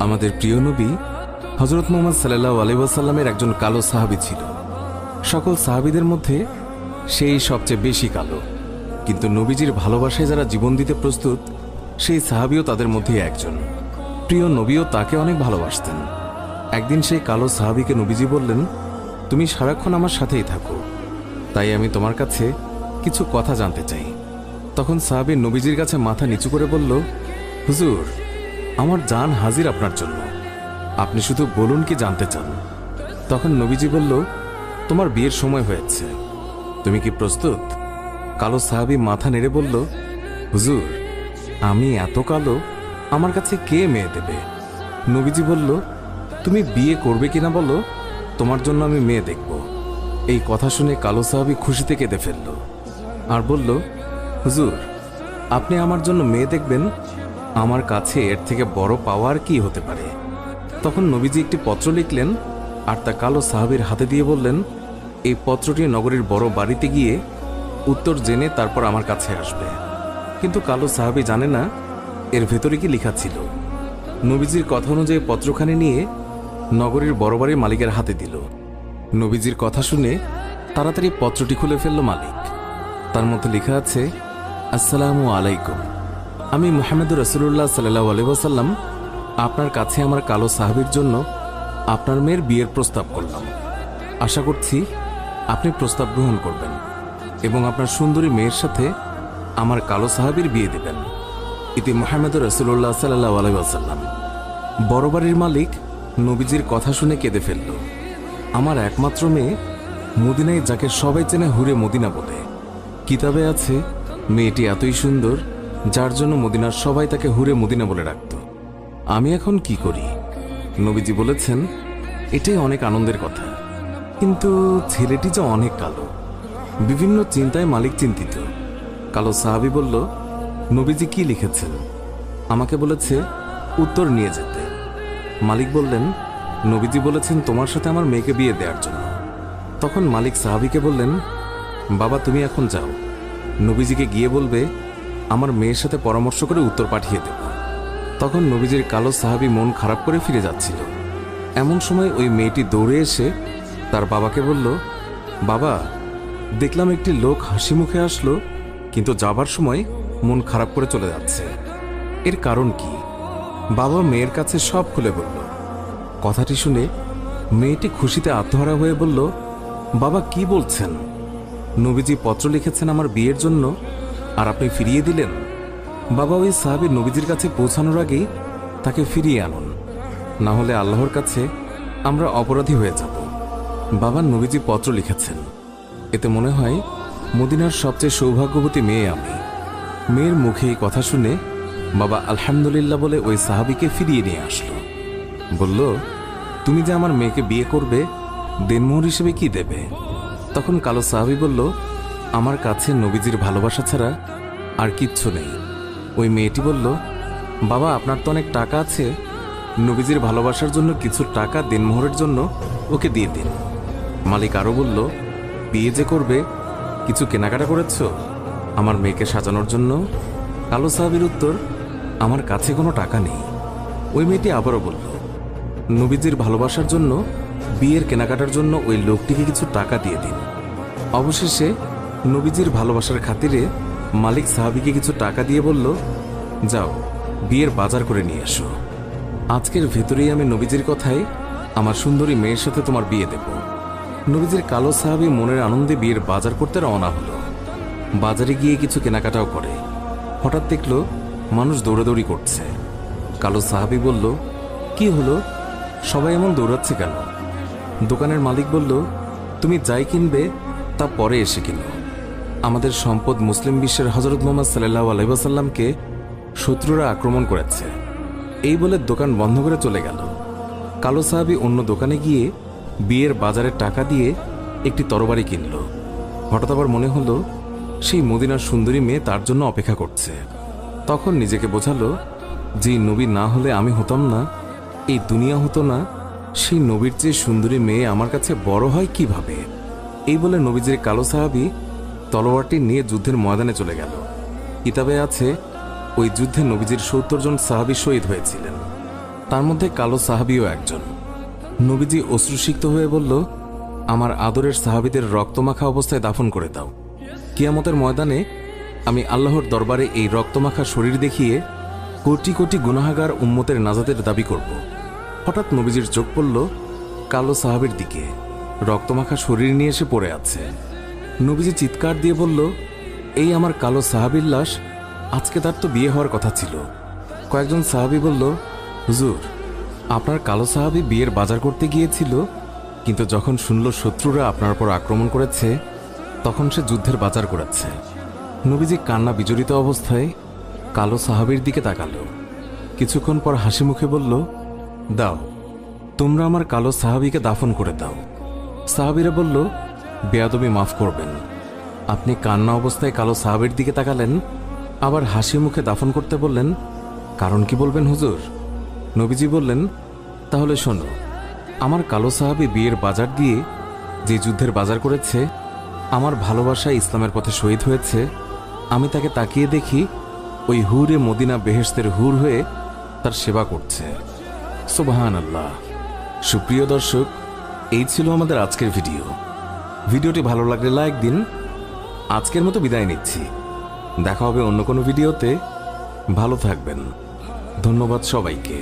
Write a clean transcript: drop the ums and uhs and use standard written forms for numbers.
আমাদের প্রিয় নবী হযরত মুহাম্মদ সাল্লাল্লাহু আলাইহি ওয়াসাল্লামের একজন কালো সাহাবী ছিল। সকল সাহাবীদের মধ্যে সেই সবচেয়ে বেশি কালো, কিন্তু নবীজির ভালোবাসায় যারা জীবন দিতে প্রস্তুত সেই সাহাবীও তাদের মধ্যে একজন। প্রিয় নবীও তাকে অনেক ভালোবাসতেন। একদিন সেই কালো সাহাবীকে নবীজি বললেন, তুমি সারাক্ষণ আমার সাথেই থাকো, তাই আমি তোমার কাছে কিছু কথা জানতে চাই। তখন সাহাবী নবীজির কাছে মাথা নিচু করে বলল, হুজুর, আমার জান হাজির আপনার জন্য, আপনি শুধু বলুন কি জানতে চান। তখন নবীজি বলল, তোমার বিয়ের সময় হয়েছে, তুমি কি প্রস্তুত? কালো সাহাবী মাথা নেড়ে বলল, হুজুর, আমি এত কালো, আমার কাছে কে মেয়ে দেবে? নবীজি বলল, তুমি বিয়ে করবে কিনা বলো, তোমার জন্য আমি মেয়ে দেখব। এই কথা শুনে কালো সাহাবী খুশিতে কেঁদে ফেলল আর বলল, হুজুর, আপনি আমার জন্য মেয়ে দেখবেন, আমার কাছে এর থেকে বড় পাওয়ার কি হতে পারে? তখন নবীজি একটি পত্র লিখলেন আর তা কালো সাহাবীর হাতে দিয়ে বললেন, এই পত্রটি নগরীর বড় বাড়িতে গিয়ে উত্তর জেনে তারপর আমার কাছে আসবে। কিন্তু কালো সাহাবী জানে না এর ভেতরে কি লেখা ছিল। নবীজির কথা অনুযায়ী পত্রখানি নিয়ে নগরীর বড় বাড়ির মালিকের হাতে দিল। নবীজির কথা শুনে তাড়াতাড়ি পত্রটি খুলে ফেলল মালিক। তার মধ্যে লেখা আছে, আসসালামু আলাইকুম, আমি মুহাম্মদুর রাসূলুল্লাহ সাল্লাল্লাহু আলাইহি ওয়াসাল্লাম আপনার কাছে আমার কালো সাহাবীর জন্য আপনার মেয়ের বিয়ের প্রস্তাব করলাম। আশা করছি আপনি প্রস্তাব গ্রহণ করবেন এবং আপনার সুন্দরী মেয়ের সাথে আমার কালো সাহাবীর বিয়ে দেবেন। ইতি মুহাম্মদুর রাসূলুল্লাহ সাল্লাল্লাহু আলাইহি ওয়াসাল্লাম। বড় বাড়ির মালিক নবীজির কথা শুনে কেঁদে ফেলল। আমার একমাত্র মেয়ে, মদিনায় যাকে সবাই চেনে হুরে মদিনা বলে। কিতাবে আছে মেয়েটি এতই সুন্দর যার জন্য মদিনার সবাই তাকে হুরে মদিনা বলে ডাকত। আমি এখন কি করি? নবীজি বলেছেন, এটাই অনেক আনন্দের কথা, কিন্তু ছেলেটি যে অনেক কালো। বিভিন্ন চিন্তায় মালিক চিন্তিত। কালো সাহাবী বলল, নবীজি কি লিখেছেন? আমাকে বলেছে উত্তর নিয়ে যেতে। মালিক বললেন, নবীজি বলেছেন তোমার সাথে আমার মেয়েকে বিয়ে দেওয়ার জন্য। তখন মালিক সাহাবীকে বললেন, বাবা, তুমি এখন যাও, নবীজিকে গিয়ে বলবে আমার মেয়ের সাথে পরামর্শ করে উত্তর পাঠিয়ে দেব। তখন নবীজির কালো সাহাবী মন খারাপ করে ফিরে যাচ্ছিল। এমন সময় ওই মেয়েটি দৌড়ে এসে তার বাবাকে বলল, বাবা, দেখলাম একটি লোক হাসি মুখে আসলো, কিন্তু যাবার সময় মন খারাপ করে চলে যাচ্ছে, এর কারণ কি? বাবা মেয়ের কাছে সব খুলে বলল। কথাটি শুনে মেয়েটি খুশিতে আত্মহারা হয়ে বলল, বাবা, কি বলছেন? নবীজি পত্র লিখেছেন আমার বিয়ের জন্য, আর আপনি ফিরিয়ে দিলেন? বাবা, ওই সাহাবী নবীজির কাছে পৌঁছানোর আগেই তাকে ফিরিয়ে আনুন, না হলে আল্লাহর কাছে আমরা অপরাধী হয়ে যাব। বাবা, নবীজি পত্র লিখেছেন, এতে মনে হয় মদিনার সবচেয়ে সৌভাগ্যবতী মেয়ে আমি। মেয়ের মুখে এই কথা শুনে বাবা আলহামদুলিল্লাহ বলে ওই সাহাবীকে ফিরিয়ে নিয়ে আসলো। বলল, তুমি যে আমার মেয়েকে বিয়ে করবে, দেনমোহর হিসেবে কি দেবে? তখন কালো সাহাবী বলল, আমার কাছে নবীজির ভালোবাসা ছাড়া আর কিচ্ছু নেই। ওই মেয়েটি বলল, বাবা, আপনার তো অনেক টাকা আছে, নবীজির ভালোবাসার জন্য কিছু টাকা দেনমোহরের জন্য ওকে দিয়ে দিন। মালিক আরও বলল, বিয়ে যে করবে, কিছু কেনাকাটা করেছ আমার মেয়েকে সাজানোর জন্য? কালো সাহাবীর উত্তর, আমার কাছে কোনো টাকা নেই। ওই মেয়েটি আবারও বলল, নবীজির ভালোবাসার জন্য বিয়ের কেনাকাটার জন্য ওই লোকটিকে কিছু টাকা দিয়ে দিন। অবশেষে নবীজির ভালোবাসার খাতিরে মালিক সাহাবীকে কিছু টাকা দিয়ে বলল, যাও, বিয়ের বাজার করে নিয়ে এসো। আজকের ভেতরেই আমি নবীজির কথায় আমার সুন্দরী মেয়ের সাথে তোমার বিয়ে দেব। নবীজির কালো সাহাবী মনের আনন্দে বিয়ের বাজার করতে রওনা হলো। বাজারে গিয়ে কিছু কেনাকাটাও করে। হঠাৎ দেখলো মানুষ দৌড়াদৌড়ি করছে। কালো সাহাবী বলল, কি হলো, সবাই এমন দৌড়াচ্ছে কেন? দোকানের মালিক বলল, তুমি যাই কিনবে তা পরে এসে কিনো। আমাদের সম্পদ মুসলিম বিশ্বের হযরত মুহাম্মদ সাল্লাল্লাহু আলাইহি ওয়াসাল্লামকে শত্রুরা আক্রমণ করেছে। এই বলে দোকান বন্ধ করে চলে গেল। কালো সাহাবী অন্য দোকানে গিয়ে বিয়ের বাজারের টাকা দিয়ে একটি তরবারি কিনল। হঠাৎ আবার মনে হলো সেই মদিনার সুন্দরী মেয়ে তার জন্য অপেক্ষা করছে। তখন নিজেকে বোঝালো, যে নবী না হলে আমি হতাম না, এই দুনিয়া হতো না, সেই নবীর চেয়ে সুন্দরী মেয়ে আমার কাছে বড় হয় কিভাবে? এই বলে নবীজির কালো সাহাবী তলোয়ারটি নিয়ে যুদ্ধের ময়দানে চলে গেল। কিতাবে আছে ওই যুদ্ধে নবীজির ৭০ জন সাহাবী শহীদ হয়েছিলেন। তার মধ্যে কালো সাহাবিও একজন। নবীজি অশ্রুসিক্ত হয়ে বলল, আমার আদরের সাহাবিদের রক্তমাখা অবস্থায় দাফন করে দাও। কিয়ামতের ময়দানে আমি আল্লাহর দরবারে এই রক্তমাখা শরীর দেখিয়ে কোটি কোটি গুনাহাগার উম্মতের নাজাতের দাবি করব। হঠাৎ নবীজির চোখ পড়ল কালো সাহাবের দিকে, রক্তমাখা শরীর নিয়ে এসে পড়ে আছে। নবীজি চিৎকার দিয়ে বলল, এই আমার কালো সাহাবীর লাশ, আজকে তার তো বিয়ে হওয়ার কথা ছিল। কয়েকজন সাহাবী বলল, হুজুর, আপনার কালো সাহাবী বিয়ের বাজার করতে গিয়েছিল, কিন্তু যখন শুনল শত্রুরা আপনার উপর আক্রমণ করেছে তখন সে যুদ্ধের বাজার করেছে। নবীজি কান্না বিজড়িত অবস্থায় কালো সাহাবীর দিকে তাকালো। কিছুক্ষণ পর হাসি মুখে বলল, দাও, তোমরা আমার কালো সাহাবীকে দাফন করে দাও। সাহাবীরা বলল, বেয়াদবি মাফ করবেন, আপনি কান্না অবস্থায় কালো সাহাবীর দিকে তাকালেন, আবার হাসি মুখে দাফন করতে বললেন, কারণ কি বলবেন হুজুর? নবীজি বললেন, তাহলে শোনো, আমার কালো সাহাবী বিয়ের বাজার দিয়ে যে যুদ্ধের বাজার করেছে, আমার ভালোবাসায় ইসলামের পথে শহীদ হয়েছে, আমি তাকে তাকিয়ে দেখি ওই হুরে মদিনা বেহেশতের হুর হয়ে তার সেবা করছে। সুবহানাল্লাহ। সুপ্রিয় দর্শক, এই ছিল আমাদের আজকের ভিডিওটি ভালো লাগলে লাইক দিন। আজকের মতো বিদায় নিচ্ছি, দেখা হবে অন্য কোনো ভিডিওতে। ভালো থাকবেন। ধন্যবাদ সবাইকে।